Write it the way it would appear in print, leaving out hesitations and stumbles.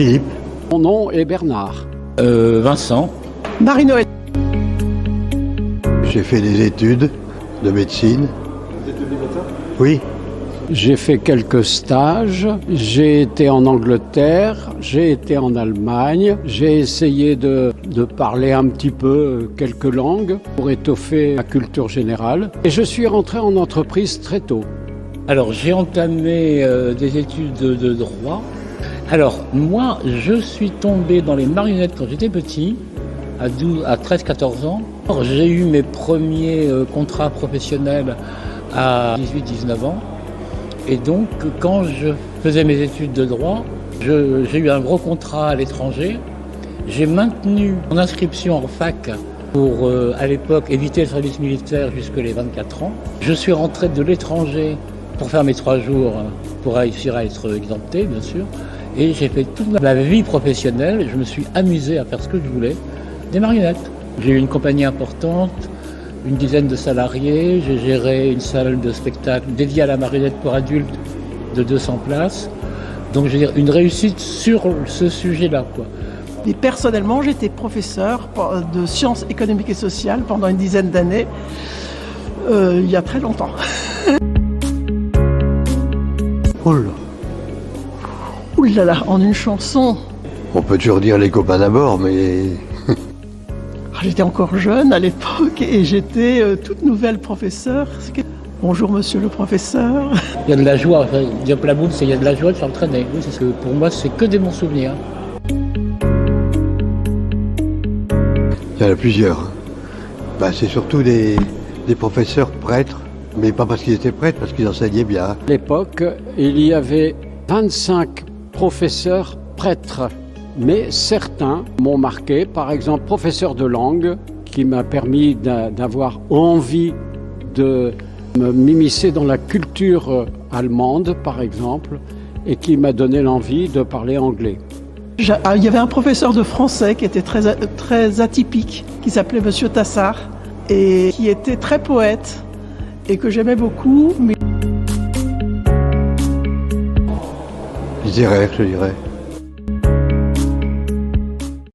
Philippe. Mon nom est Bernard. Vincent. Marie-Noël. J'ai fait des études de médecine. Vous êtes devenu médecin ? Oui, J'ai fait quelques stages, j'ai été en Angleterre, j'ai été en Allemagne, j'ai essayé de parler un petit peu quelques langues pour étoffer ma culture générale. Et je suis rentré en entreprise très tôt. Alors, j'ai entamé des études de droit. Alors, moi, je suis tombé dans les marionnettes quand j'étais petit, à 13-14 ans. Alors, j'ai eu mes premiers contrats professionnels à 18-19 ans. Et donc, quand je faisais mes études de droit, j'ai eu un gros contrat à l'étranger. J'ai maintenu mon inscription en fac pour, à l'époque, éviter le service militaire jusque les 24 ans. Je suis rentré de l'étranger pour faire mes 3 jours, pour réussir à être exempté, bien sûr. Et j'ai fait toute ma vie professionnelle. Je me suis amusé à faire ce que je voulais, des marionnettes. J'ai eu une compagnie importante, une dizaine de salariés. J'ai géré une salle de spectacle dédiée à la marionnette pour adultes de 200 places. Donc, je veux dire, une réussite sur ce sujet-là, quoi. Et personnellement, j'étais professeur de sciences économiques et sociales pendant une dizaine d'années, il y a très longtemps. oh là. Ouh là là, en une chanson. On peut toujours dire les copains d'abord, mais J'étais encore jeune à l'époque et j'étais toute nouvelle professeure. Bonjour monsieur le professeur. Il y a de la joie, Diop la boule, c'est il y a de la joie de s'entraîner. Oui, c'est ce que pour moi, c'est que des bons souvenirs. il y en a plusieurs. C'est surtout des professeurs prêtres, mais pas parce qu'ils étaient prêtres, parce qu'ils enseignaient bien. À l'époque, il y avait 25 professeurs prêtres, mais certains m'ont marqué, par exemple professeur de langue, qui m'a permis d'avoir envie de m'immiscer dans la culture allemande, par exemple, et qui m'a donné l'envie de parler anglais. Il y avait un professeur de français qui était très atypique, qui s'appelait Monsieur Tassard, et qui était très poète, et que j'aimais beaucoup. Littéraire, je dirais.